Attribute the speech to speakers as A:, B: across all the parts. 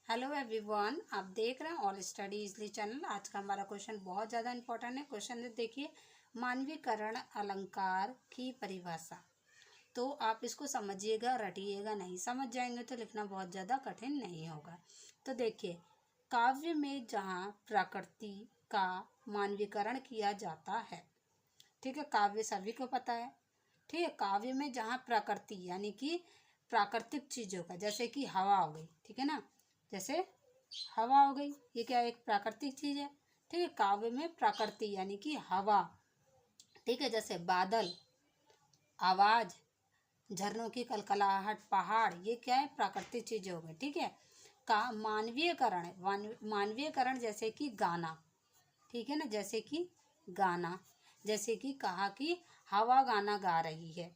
A: Hello everyone, आप देख रहे हैं ऑल स्टडी इजली चैनल। आज का हमारा क्वेश्चन बहुत ज़्यादा इंपॉर्टेंट है। क्वेश्चन देखिए, मानवीकरण अलंकार की परिभाषा। तो आप इसको समझिएगा, रटिएगा नहीं। समझ जाएंगे तो लिखना बहुत ज़्यादा कठिन नहीं होगा। तो देखिए, काव्य में जहाँ प्रकृति का मानवीकरण किया जाता है, ठीक है, काव्य सभी को पता है, ठीक है। काव्य में जहाँ प्रकृति यानी कि प्राकृतिक चीज़ों का, जैसे कि हवा हो गई, ठीक है ना, जैसे हवा हो गई, ये क्या एक प्राकृतिक चीज है, ठीक है। काव्य में प्रकृति यानी कि हवा, ठीक है, जैसे बादल, आवाज, झरनों की कलकलाहट, पहाड़, ये क्या है प्राकृतिक चीजें हो गई, ठीक है। का मानवीयकरण है, मानवीयकरण जैसे कि गाना, ठीक है ना, जैसे कि गाना, जैसे कि कहा कि हवा गाना गा रही है।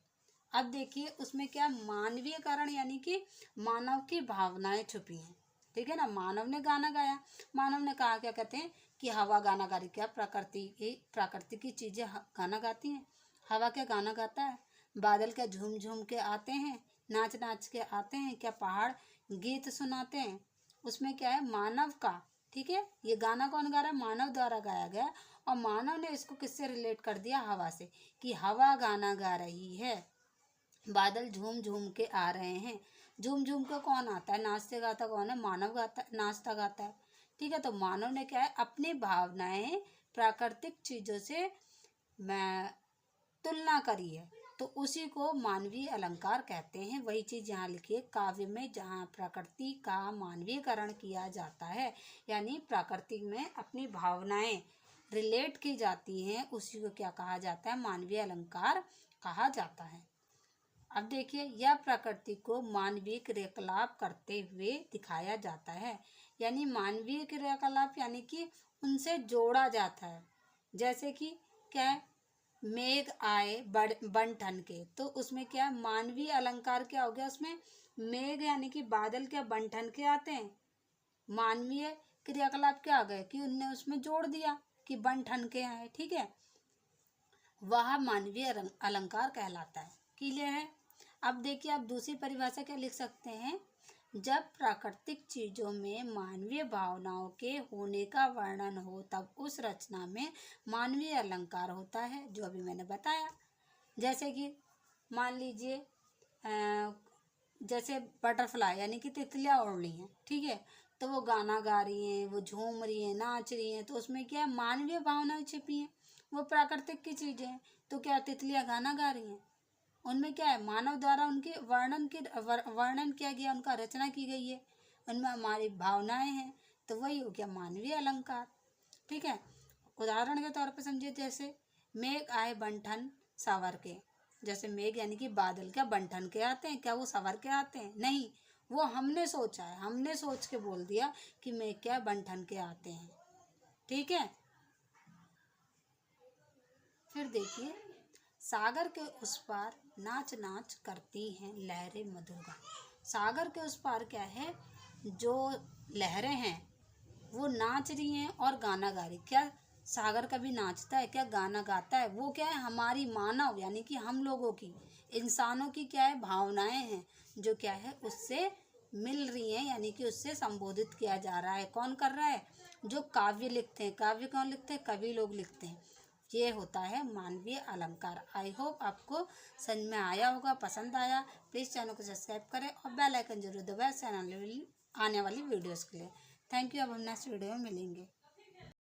A: अब देखिए उसमें क्या मानवीयकरण यानी कि मानव की भावनाएं छुपी हैं, ठीक है ना। मानव ने गाना गाया, मानव ने कहा, क्या कहते हैं कि हवा गाना गा रही। क्या प्रकृति की चीजें गाना गाती हैं। हवा क्या गाना गाता है, बादल क्या झूम झूम के आते हैं, नाच नाच के आते हैं, क्या पहाड़ गीत सुनाते हैं। उसमें क्या है मानव का, ठीक है। ये गाना कौन गा रहा है, मानव द्वारा गाया गया, और मानव ने इसको किससे रिलेट कर दिया, हवा से, कि हवा गाना गा रही है, बादल झूम झूम के आ रहे हैं। झूम झूम के कौन आता है, नाचते गाता कौन है, मानव गाता, नाचता गाता है, ठीक है। तो मानव ने क्या है अपनी भावनाएं प्राकृतिक चीजों से मैं तुलना करी है, तो उसी को मानवीय अलंकार कहते हैं। वही चीज यहाँ लिखिए, काव्य में जहाँ प्रकृति का मानवीयकरण किया जाता है, यानी प्रकृति में अपनी भावनाएं रिलेट की जाती हैं, उसी को क्या कहा जाता है, मानवीय अलंकार कहा जाता है। अब देखिए, यह प्रकृति को मानवीय क्रियाकलाप करते हुए दिखाया जाता है, यानी मानवीय क्रियाकलाप यानी कि उनसे जोड़ा जाता है। जैसे कि क्या है, मेघ आए बन ठन के, तो उसमें क्या है मानवीय अलंकार क्या हो गया, उसमें मेघ यानी कि बादल क्या बन ठन के आते हैं। मानवीय क्रियाकलाप क्या आ गए कि उनने उसमें जोड़ दिया कि बन ठन के आए, ठीक है, वह मानवीय अलंकार कहलाता है। क्लियर है। अब देखिए, आप दूसरी परिभाषा क्या लिख सकते हैं, जब प्राकृतिक चीजों में मानवीय भावनाओं के होने का वर्णन हो, तब उस रचना में मानवीय अलंकार होता है, जो अभी मैंने बताया। जैसे कि मान लीजिए जैसे बटरफ्लाई यानी कि तितलियां उड़ रही हैं, ठीक है, तो वो गाना गा रही हैं, वो झूम रही हैं, नाच रही हैं, तो उसमें क्या है मानवीय भावनाएं छिपी हैं, वो प्राकृतिक की चीजें हैं। तो क्या तितलियां गाना गा रही हैं, उनमें क्या है मानव द्वारा उनके वर्णन किया गया, उनका रचना की गई है, उनमें हमारी भावनाएं हैं, तो वही हो गया मानवीय अलंकार, ठीक है। उदाहरण के तौर पर समझिए, जैसे मेघ आए बंठन सावर के, जैसे मेघ यानी कि बादल क्या बंठन के आते हैं, क्या वो सवर के आते हैं, नहीं, वो हमने सोचा है, हमने सोच के बोल दिया कि मेघ क्या बंठन के आते हैं, ठीक है। फिर देखिए, सागर के उस पार नाच नाच करती हैं लहरें मधुगा। सागर के उस पार क्या है, जो लहरें हैं वो नाच रही हैं और गाना गा रही। क्या सागर कभी नाचता है, क्या गाना गाता है, वो क्या है हमारी मानव यानी कि हम लोगों की, इंसानों की क्या है भावनाएं हैं, जो क्या है उससे मिल रही हैं, यानी कि उससे संबोधित किया जा रहा है। कौन कर रहा है, जो काव्य लिखते हैं। काव्य कौन लिखते हैं, कवि लोग लिखते हैं। ये होता है मानवीय अलंकार। आई होप आपको समझ में आया होगा, पसंद आया। प्लीज़ चैनल को सब्सक्राइब करें और बेल आइकन जरूर दबाएं चैनल आने वाली वीडियोस के लिए। Thank you. अब हम नेक्स्ट वीडियो में मिलेंगे।